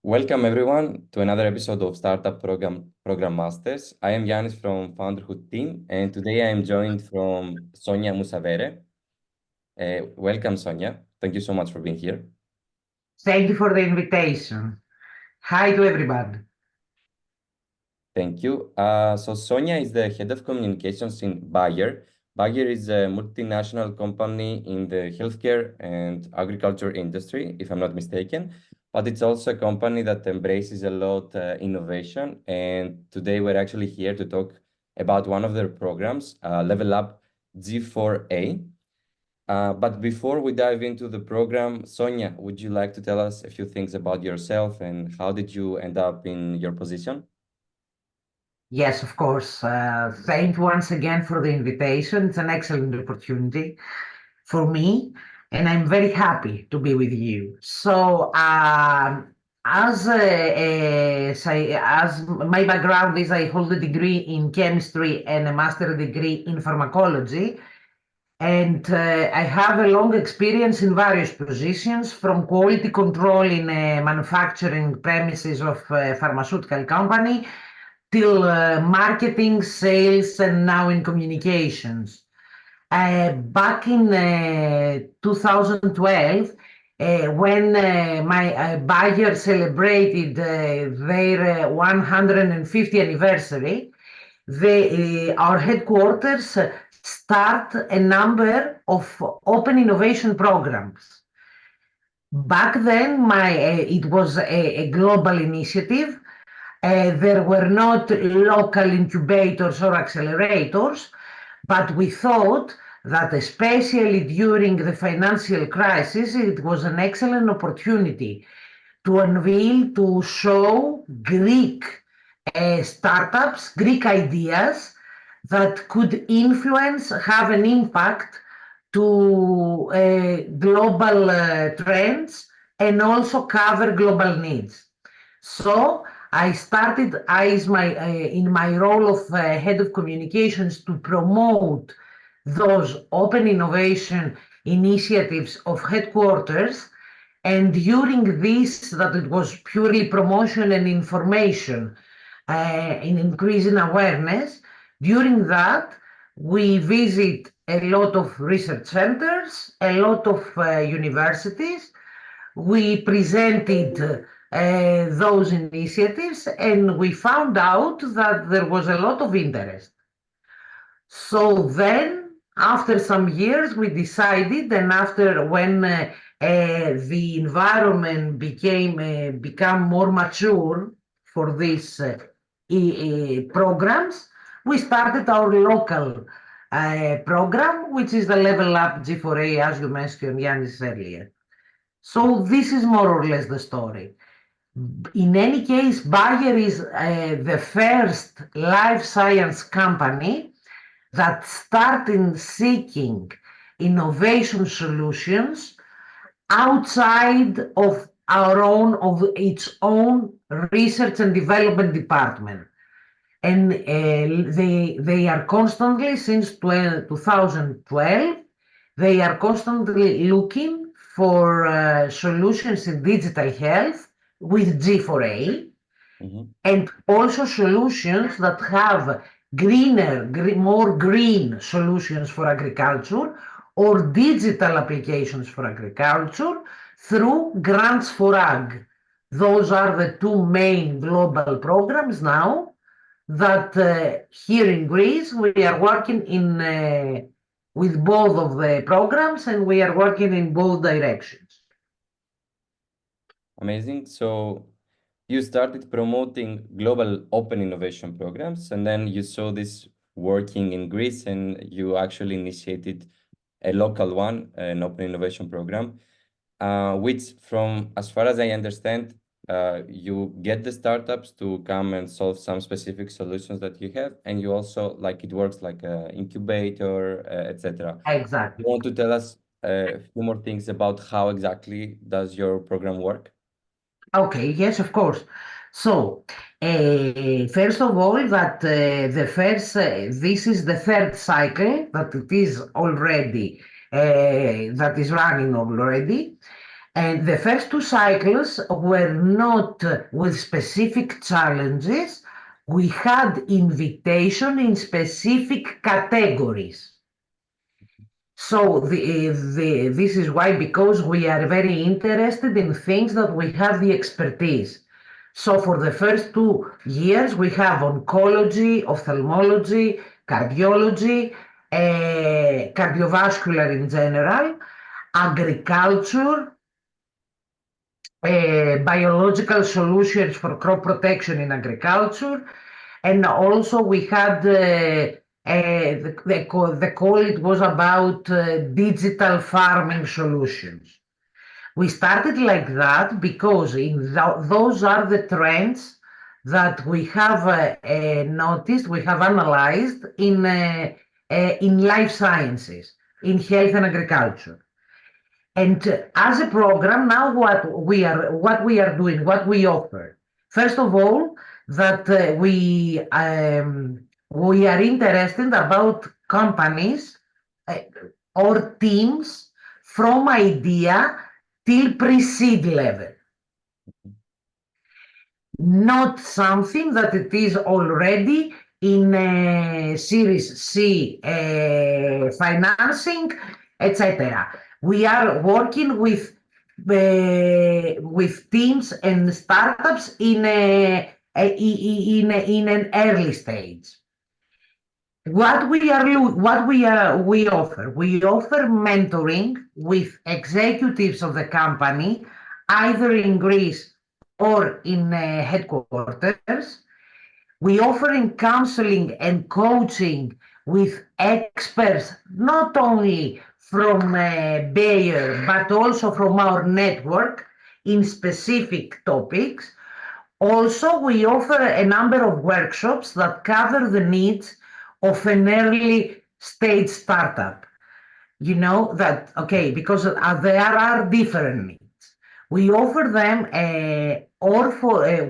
Welcome everyone to another episode of Startup Program Masters. I am Yanis from Founderhood team, and today I am joined from Sonia Mousavere. Welcome, Sonia. Thank you so much for being here. Thank you for the invitation. Hi to everybody. Thank you. So Sonia is the head of communications in Bayer. Bayer is a multinational company in the healthcare and agriculture industry, if I'm not mistaken. But it's also a company that embraces a lot innovation. And today we're actually here to talk about one of their programs, Level Up G4A. But before we dive into the program, Sonia, would you like to tell us a few things about yourself and how did you end up in your position? Yes, of course. Thank you once again for the invitation. It's an excellent opportunity for me, and I'm very happy to be with you. As my background is, I hold a degree in chemistry and a master degree in pharmacology. And I have a long experience in various positions, from quality control in manufacturing premises of a pharmaceutical company till marketing, sales, and now in communications. Back in 2012, when my Bayer celebrated their 150th anniversary, our headquarters start a number of open innovation programs. Back then, it was a global initiative. There were not local incubators or accelerators, but we thought that especially during the financial crisis, it was an excellent opportunity to unveil, to show Greek startups, Greek ideas that could influence, have an impact to global trends and also cover global needs. So I started in my role of head of communications to promote those open innovation initiatives of headquarters. And during this, that it was purely promotion and information in increasing awareness. During that, we visit a lot of research centers, a lot of universities. We presented those initiatives, and we found out that there was a lot of interest. So then, after some years, we decided, and after when the environment become more mature for these programs, we started our local program, which is the Level Up G4A, as you mentioned, Yanis, earlier. So this is more or less the story. In any case, Bayer is the first life science company that started seeking innovation solutions outside of its own research and development department. And they are constantly, since 2012, they are constantly looking for solutions in digital health with G4A, and also solutions that have more green solutions for agriculture or digital applications for agriculture through Grants for Ag. Those are the two main global programs now that here in Greece we are working with both of the programs, and we are working in both directions. Amazing. So you started promoting global open innovation programs, and then you saw this working in Greece, and you actually initiated a local one, an open innovation program, which, from as far as I understand, you get the startups to come and solve some specific solutions that you have, and you also, like, it works like an incubator, etc. Exactly. You want to tell us a few more things about how exactly does your program work? Okay, yes, of course. So, first of all, this is the third cycle that it is already, that is running already. And the first two cycles were not with specific challenges. We had invitation in specific categories. So this is why, because we are very interested in things that we have the expertise. So for the first 2 years, we have oncology, ophthalmology, cardiology, cardiovascular in general, agriculture, biological solutions for crop protection in agriculture. And also we had the call it was about digital farming solutions. We started like that because those are the trends that we have noticed, we have analyzed in life sciences, in health and agriculture. And as a program, now what we are doing, what we offer. First of all, that we are interested about companies uh, or teams from idea till pre-seed level, not something that it is already in Series C financing, etc. We are working with teams and startups in an early stage. We offer mentoring with executives of the company, either in Greece or in headquarters. We offering counseling and coaching with experts, not only from Bayer, but also from our network in specific topics. Also, we offer a number of workshops that cover the needs of an early stage startup. You know that, okay, because there are different needs. We offer them,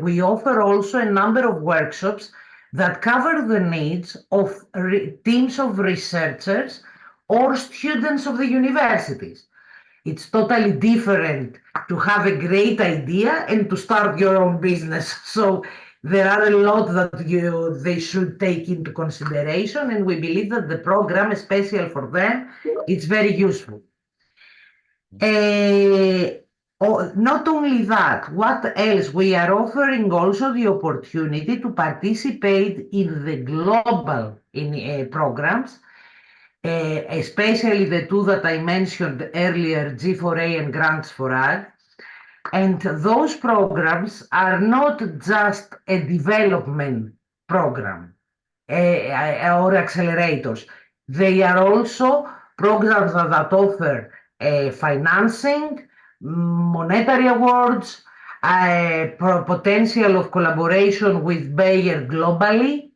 we offer also a number of workshops that cover the needs of teams of researchers or students of the universities. It's totally different to have a great idea and to start your own business. So there are a lot that they should take into consideration, and we believe that the program, especially for them, it's very useful. Not only that, what else? We are offering also the opportunity to participate in the global programs, especially the two that I mentioned earlier, G4A and Grants for Ag. And those programs are not just a development program or accelerators. They are also programs that offer financing, monetary awards, potential of collaboration with Bayer globally.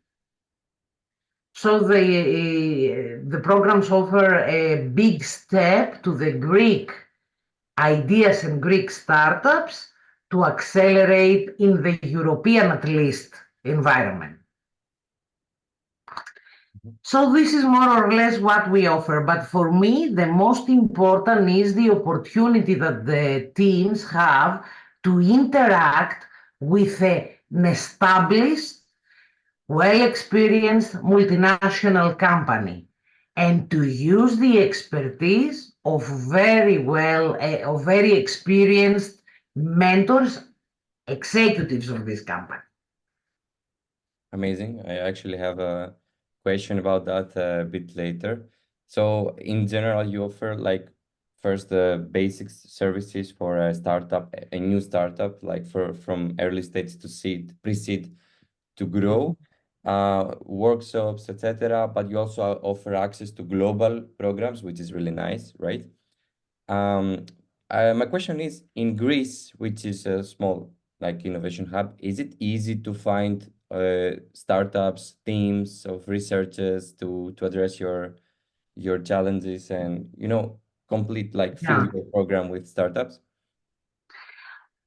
So the programs offer a big step to the Greek ideas and Greek startups to accelerate in the European, at least, environment. So this is more or less what we offer. But for me, the most important is the opportunity that the teams have to interact with an established, well-experienced multinational company and to use the expertise of very experienced mentors, executives of this company. Amazing. I actually have a question about that a bit later. So in general, you offer like first the basic services for a startup, a new startup, like for from early stage to seed, pre-seed to grow, workshops, etc. But you also offer access to global programs, which is really nice, right? Um, my question is, in Greece, which is a small like innovation hub, is it easy to find startups, teams of researchers to address your challenges and complete like fill Yeah. your program with startups?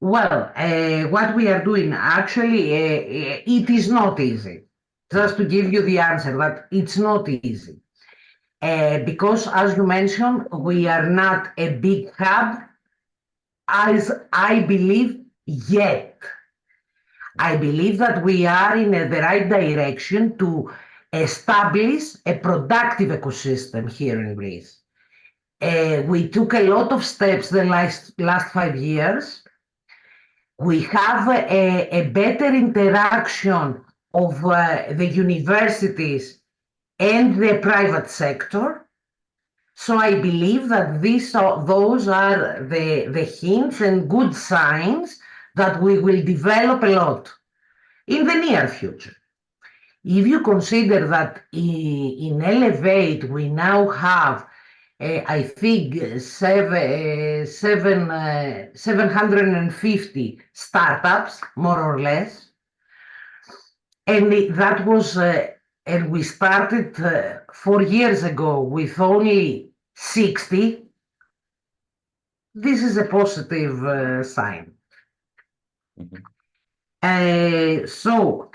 Well, what we are doing actually, it is not easy. Mhm. Just to give you the answer, that it's not easy. Because, as you mentioned, we are not a big hub. as I believe yet. I believe that we are in the right direction to establish a productive ecosystem here in Greece. We took a lot of steps the last 5 years. We have a better interaction of the universities and the private sector. So I believe that those are the hints and good signs that we will develop a lot in the near future. If you consider that in Elevate we now have, I think, 750 startups, more or less, and that was, and we started 4 years ago with only 60. This is a positive sign. Mhm. So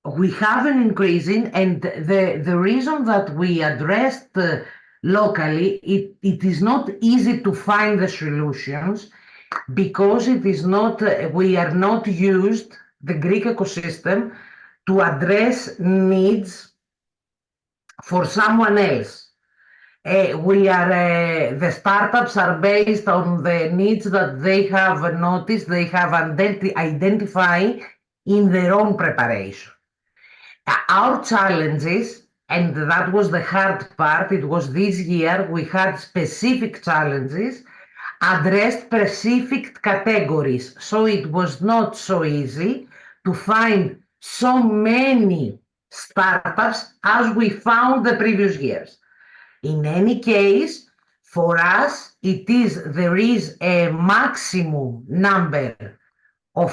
we have an increasing, and the reason that we addressed locally, it is not easy to find the solutions because it is not, we are not used, the Greek ecosystem, to address needs for someone else. The startups are based on the needs that they have noticed, they have identified in their own preparation. Our challenges, and that was the hard part, it was this year we had specific challenges, addressed specific categories. So it was not so easy to find so many startups as we found the previous years. In any case, for us, there is a maximum number of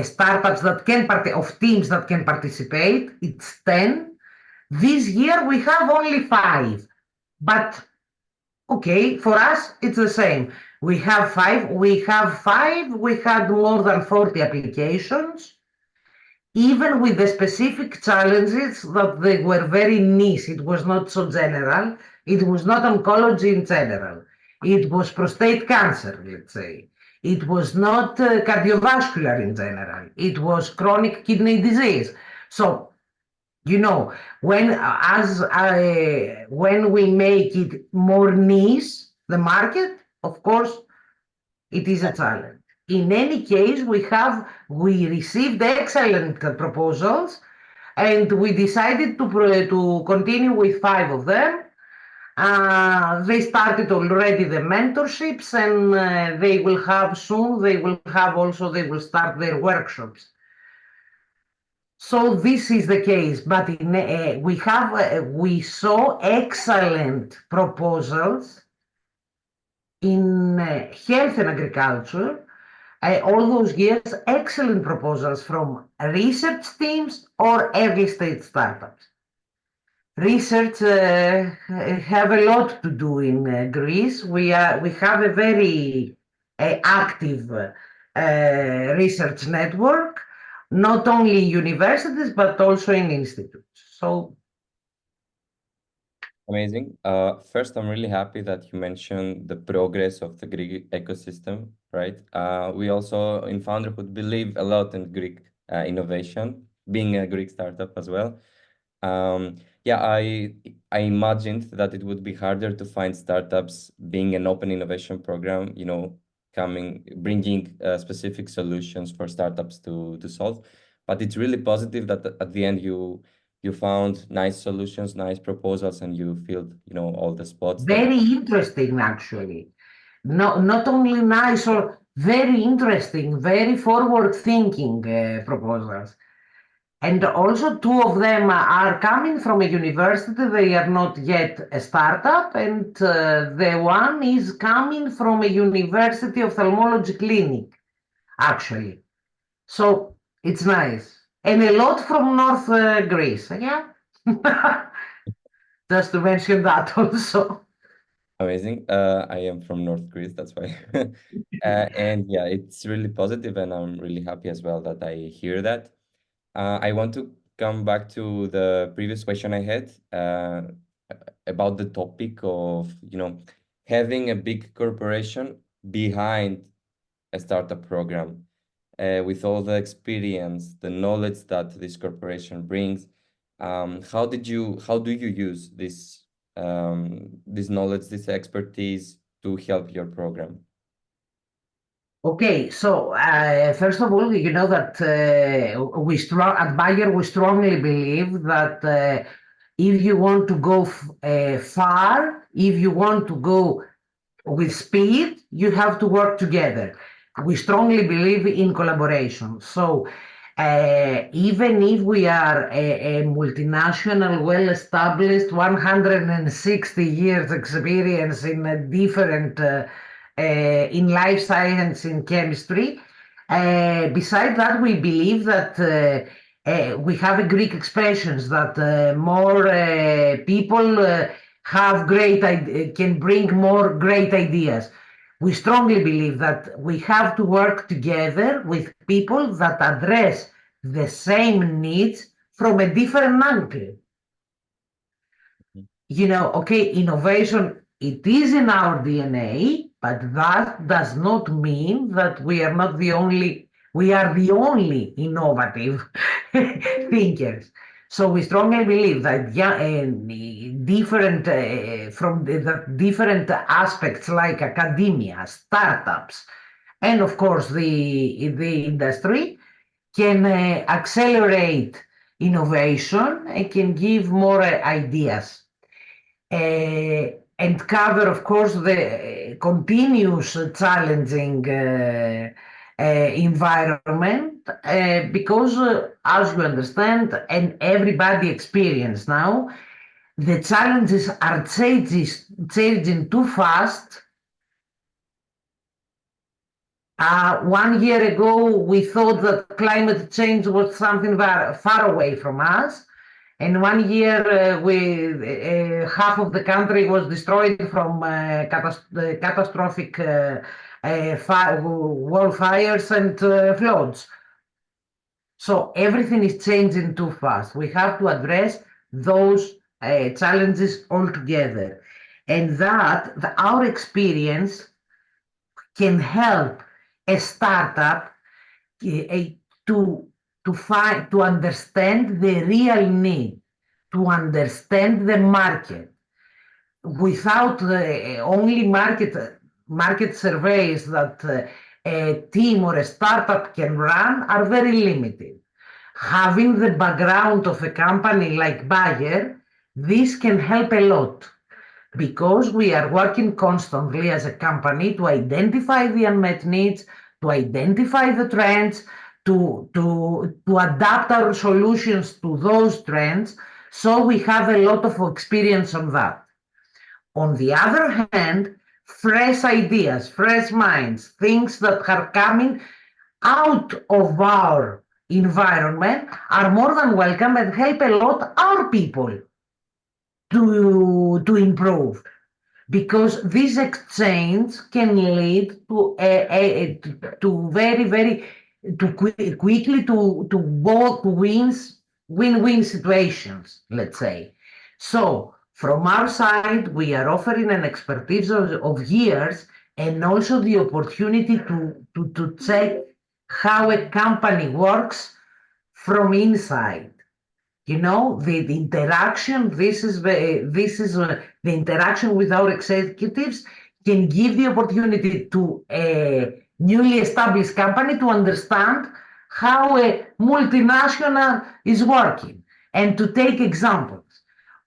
startups that can of teams that can participate. It's 10. This year we have only 5, but okay, for us it's the same. We have 5. We have 5. We had more than 40 applications, even with the specific challenges that they were very niche. It was not so general. It was not oncology in general. It was prostate cancer, let's say. It was not cardiovascular in general. It was chronic kidney disease. So, you know, when we make it more niche, the market, of course, it is a challenge. In any case, we received excellent proposals, and we decided to continue with 5 of them. They started already the mentorships, and they will have soon. They will start their workshops. So this is the case, but we saw excellent proposals in health and agriculture. All those years, excellent proposals from research teams or early stage startups. Research have a lot to do in Greece. We have a very active research network, not only in universities but also in institutes. So Amazing. First, I'm really happy that you mentioned the progress of the Greek ecosystem, right? We also in Founderhood believe a lot in Greek innovation, being a Greek startup as well. Yeah, I imagined that it would be harder to find startups being an open innovation program, bringing specific solutions for startups to solve. But it's really positive that at the end you found nice solutions, nice proposals, and you filled, all the spots that. very interesting, actually. No, not only nice or very interesting, very forward-thinking proposals. And also, 2 of them are coming from a university. They are not yet a startup. And the one is coming from a university ophthalmology clinic, actually. So it's nice. And a lot from North Greece. Yeah. Just to mention that also. Amazing. I am from North Greece, that's why. And yeah, it's really positive, and I'm really happy as well that I hear that. I want to come back to the previous question I had about the topic of, having a big corporation behind a startup program, with all the experience, the knowledge that this corporation brings. How do you use this knowledge, this expertise to help your program? Okay, so first of all, you know that at Bayer we strongly believe that if you want to go far, if you want to go with speed, you have to work together. We strongly believe in collaboration. So even if we are a multinational, well-established, 160 years experience in a different in life science, in chemistry. Besides that, we believe that we have a Greek expressions that more people have can bring more great ideas. We strongly believe that we have to work together with people that address the same needs from a different angle. You know, okay, innovation, it is in our DNA, but that does not mean that we are the only innovative thinkers. So we strongly believe that different aspects like academia, startups, and of course the industry can accelerate innovation and can give more ideas and cover, of course, the continuous challenging environment because, as you understand, and everybody experience now, the challenges are changing too fast. 1 year ago, we thought that climate change was something far away from us. And 1 year, half of the country was destroyed from catastrophic wildfires and floods. So everything is changing too fast. We have to address those challenges altogether. And our experience can help a startup to to understand the real need, to understand the market. Without only market surveys that a team or a startup can run are very limited. Having the background of a company like Bayer, this can help a lot because we are working constantly as a company to identify the unmet needs, to identify the trends, to adapt our solutions to those trends. So we have a lot of experience on that. On the other hand, fresh ideas, fresh minds, things that are coming out of our environment are more than welcome and help a lot our people to improve because this exchange can lead to very quickly to both win-win situations, let's say. So from our side, we are offering an expertise of years and also the opportunity to check how a company works from inside. You know, the interaction, the interaction with our executives can give the opportunity to a newly established company to understand how a multinational is working and to take examples.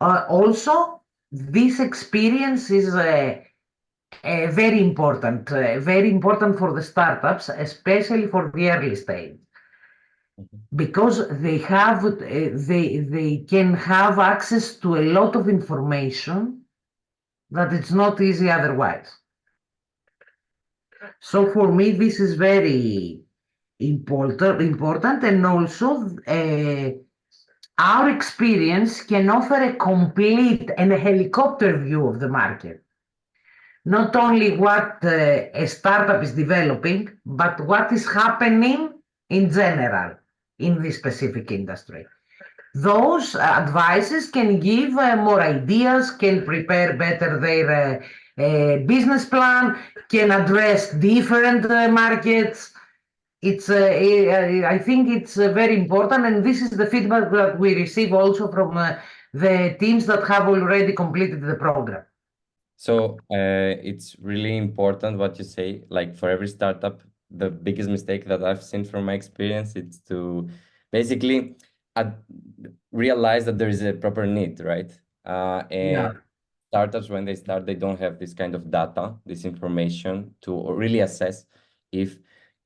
Also, this experience is very important for the startups, especially for the early stage because they can have access to a lot of information that it's not easy otherwise. So for me, this is very important, and also our experience can offer a complete and a helicopter view of the market. Not only what a startup is developing, but what is happening in general in this specific industry. Those advices can give more ideas, can prepare better business plan, can address different markets. I think it's very important, and this is the feedback that we receive also from the teams that have already completed the program. So it's really important what you say. Like for every startup, the biggest mistake that I've seen from my experience is to basically ad realize that there is a proper need, right? And Yeah. startups, when they start, they don't have this kind of data, this information to really assess if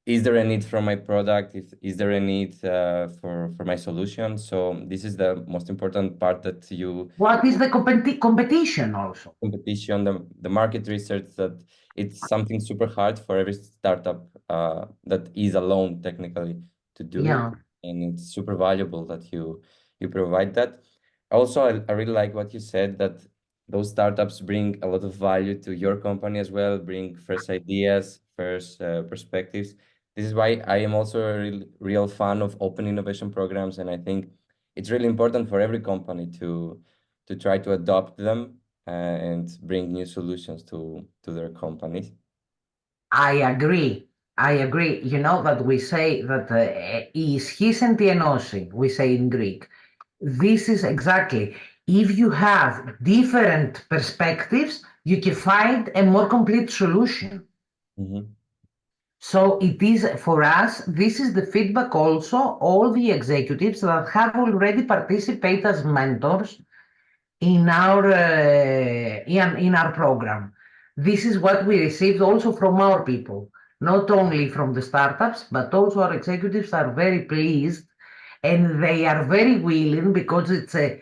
is there a need for my product, if is there a need for my solution. So this is the most important part that you What is the competition also? competition, the market research, that it's something super hard for every startup that is alone technically to do it. Yeah. And it's super valuable that you provide that. Also, I really like what you said, that those startups bring a lot of value to your company as well, bring fresh ideas, first perspectives. This is why I am also a real fan of open innovation programs, and I think it's really important for every company to try to adopt them and bring new solutions to their companies. I agree. I agree. You know that we say that isχύσεν τι ενώσει, we say in Greek. This is exactly. If you have different perspectives, you can find a more complete solution. Hmm. So it is for us, this is the feedback also, all the executives that have already participated as mentors in our program. This is what we received also from our people, not only from the startups, but also our executives are very pleased and they are very willing because it's a,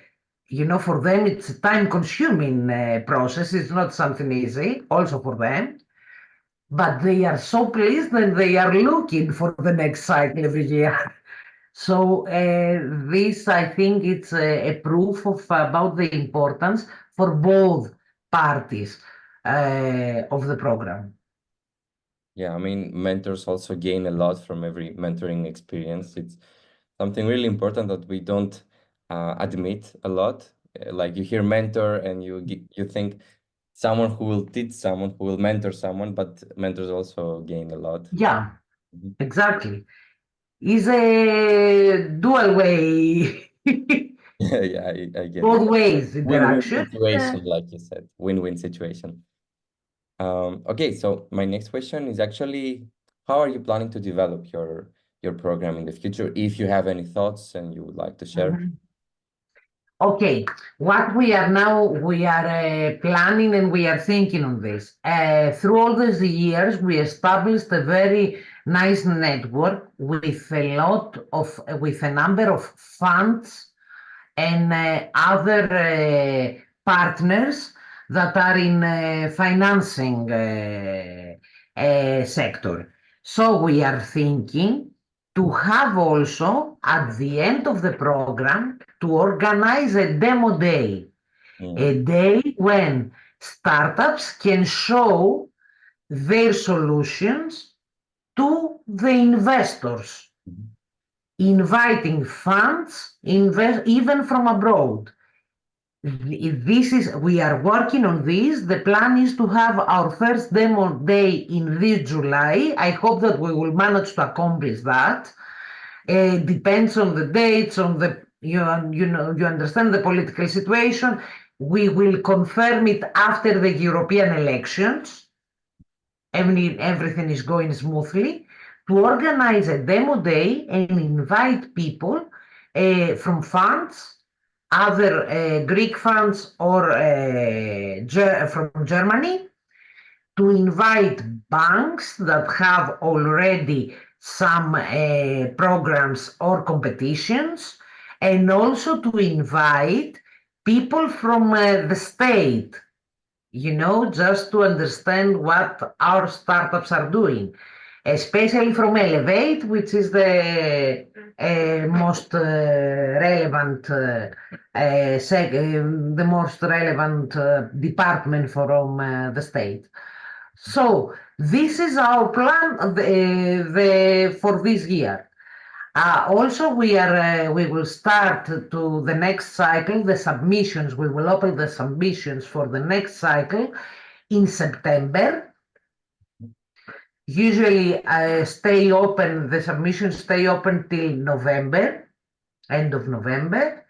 you know, for them it's a time consuming process. It's not something easy also for them, but they are so pleased and they are looking for the next cycle every year. So this, I think, it's a proof of about the importance for both parties of the program. Yeah, I mean, mentors also gain a lot from every mentoring experience. It's something really important that we don't admit a lot. Like you hear mentor and you think someone who will teach someone, who will mentor someone, but mentors also gain a lot. Yeah, Mhm. exactly. Is a dual way, Yeah, I get it. both ways Win-win interaction. situation, like you said, win-win situation. Okay, so my next question is actually, how are you planning to develop your program in the future? If you have any thoughts and you would like to share. Mhm. Okay, what we are now, we are planning and we are thinking on this. Through all these years, we established a very nice network with a lot of, with a number of funds and other partners that are in financing sector. So we are thinking to have also at the end of the program to organize a demo day, a Mm, day when startups can show their solutions to the investors, mhm, inviting funds even from abroad. This is, we are working on this. The plan is to have our first demo day in this July. I hope that we will manage to accomplish that. Depends on the dates, on the, you know, you understand the political situation. We will confirm it after the European elections. Everything is going smoothly. To organize a demo day and invite people from funds, other Greek funds or from Germany, to invite banks that have already some programs or competitions, and also to invite people from the state, you know, just to understand what our startups are doing, especially from Elevate, which is the most relevant, the most relevant department from the state. So this is our plan for this year. Also, we will start to the next cycle, the submissions. We will open the submissions for the next cycle in September. Usually stay open, the submissions stay open till November, end of November.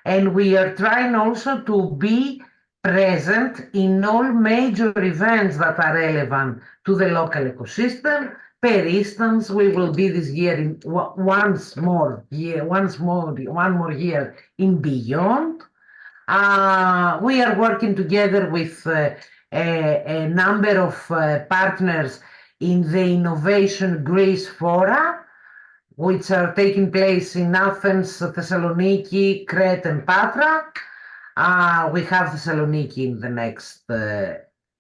And we are trying also to be present in all major events that are relevant to the local ecosystem. For instance, we will be this year in one more year in Beyond. We are working together with a number of partners in the Innovation Greece Fora, which are taking place in Athens, Thessaloniki, Crete, and Patra. We have Thessaloniki in the next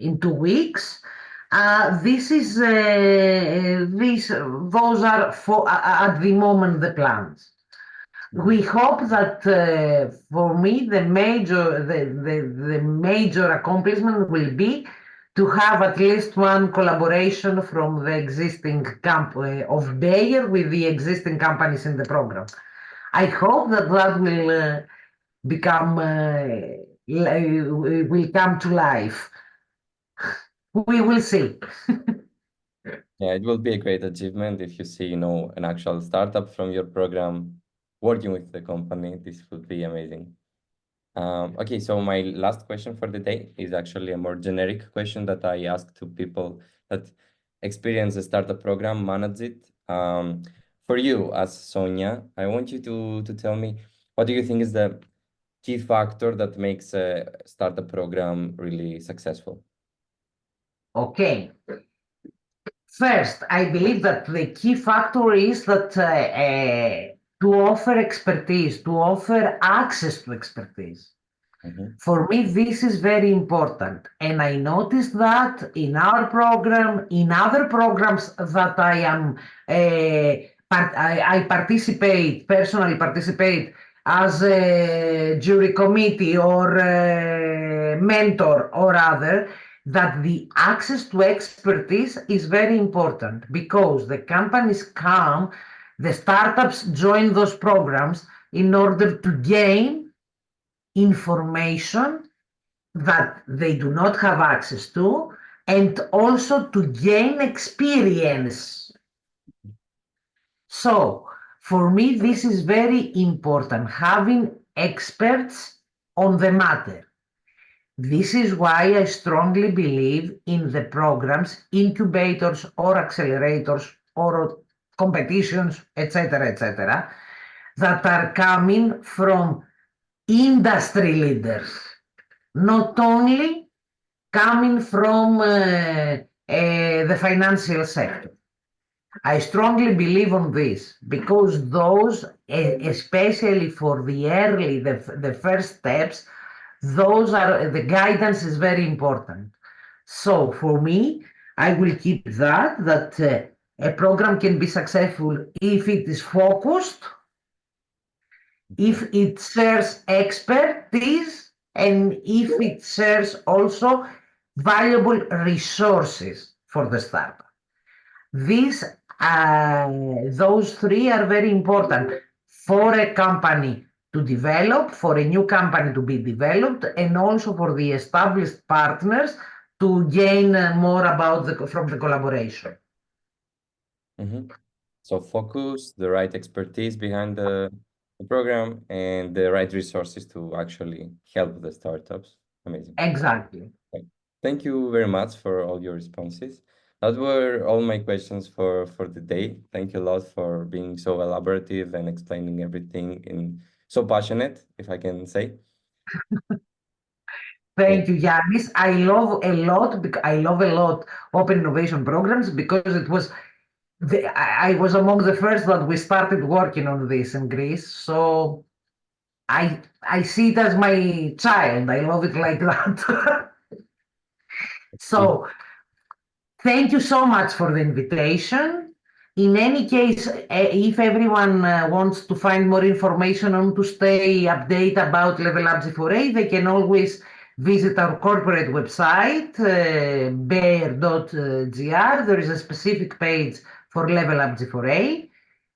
in 2 weeks. Those are for at the moment the plans. We hope that for me the major accomplishment will be to have at least one collaboration from the existing camp of Bayer with the existing companies in the program. I hope that will become will come to life. We will see. Yeah, it will be a great achievement if you see, an actual startup from your program working with the company. This would be amazing. Okay, so my last question for the day is actually a more generic question that I ask to people that experience a startup program, manage it. For you, as Sonia, I want you to tell me, what do you think is the key factor that makes a startup program really successful? Okay. First, I believe that the key factor is that to offer expertise, to offer access to expertise. Mm-hmm. For me, this is very important. And I noticed that in our program, in other programs that I participate, personally participate as a jury committee or a mentor or other, that the access to expertise is very important because the companies come, the startups join those programs in order to gain information that they do not have access to and also to gain experience. So, for me, this is very important, having experts on the matter. This is why I strongly believe in the programs, incubators or accelerators or competitions, etc., that are coming from industry leaders, not only coming from the financial sector. I strongly believe on this because those, especially for the first steps, those are the guidance is very important. So for me, I will keep that a program can be successful if it is focused, if it shares expertise, and if it shares also valuable resources for the startup. Those three are very important for a company to develop, for a new company to be developed, and also for the established partners to gain more from the collaboration. Mm-hmm. So focus, the right expertise behind the program, and the right resources to actually help the startups. Amazing. Exactly. Okay. Thank you very much for all your responses. That were all my questions for the day. Thank you a lot for being so elaborative and explaining everything in so passionate, if I can say. Yeah. Thank you, Yanis. I love a lot open innovation programs because I was among the first that we started working on this in Greece. So I see it as my child. I love it like that. So thank you so much for the invitation. In any case, if everyone wants to find more information on to stay update about Level Up G4A, they can always visit our corporate website, bear.gr. There is a specific page for Level Up G4A.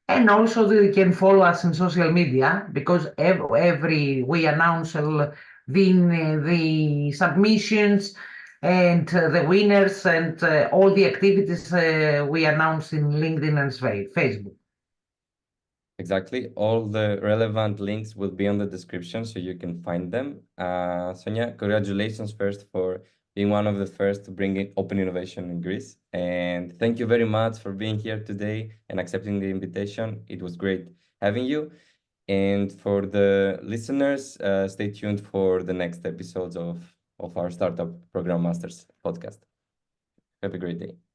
And also they can follow us on social media because every we announce the submissions and the winners and all the activities we announce in LinkedIn and Facebook. Exactly. All the relevant links will be on the description so you can find them. Sonia, congratulations first for being one of the first to bring in open innovation in Greece. And thank you very much for being here today and accepting the invitation. It was great having you. And for the listeners, stay tuned for the next episodes of our Startup Program Masters podcast. Have a great day.